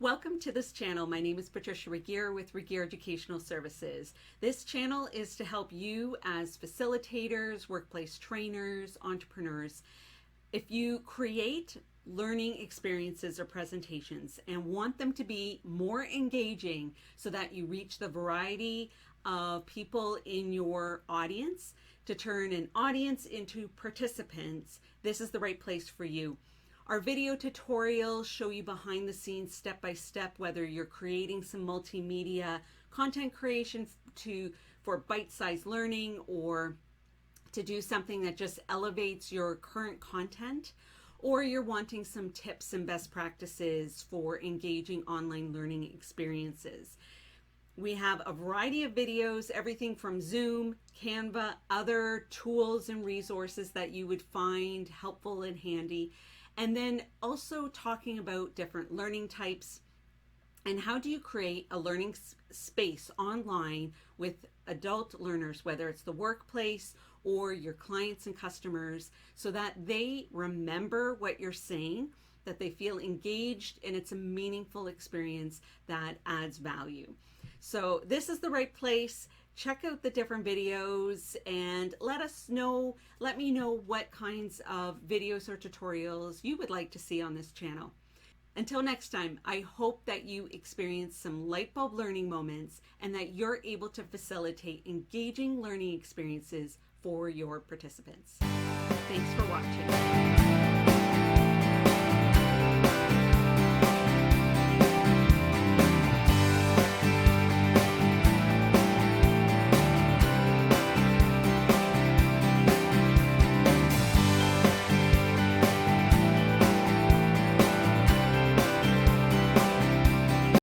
Welcome to this channel. My name is Patricia Regier with Regier Educational Services. This channel is to help you as facilitators, workplace trainers, entrepreneurs. If you create learning experiences or presentations and want them to be more engaging so that you reach the variety of people in your audience, to turn an audience into participants, this is the right place for you. Our video tutorials show you behind the scenes, step by step, whether you're creating some multimedia content creation for bite-sized learning, or to do something that just elevates your current content, or you're wanting some tips and best practices for engaging online learning experiences. We have a variety of videos, everything from Zoom, Canva, other tools and resources that you would find helpful and handy. And then also talking about different learning types and how do you create a learning space online with adult learners, whether it's the workplace or your clients and customers, so that they remember what you're saying, that they feel engaged, and it's a meaningful experience that adds value. So this is the right place. Check out the different videos and let me know what kinds of videos or tutorials you would like to see on this channel. Until next time, I hope that you experience some light bulb learning moments and that you're able to facilitate engaging learning experiences for your participants. Thanks for watching.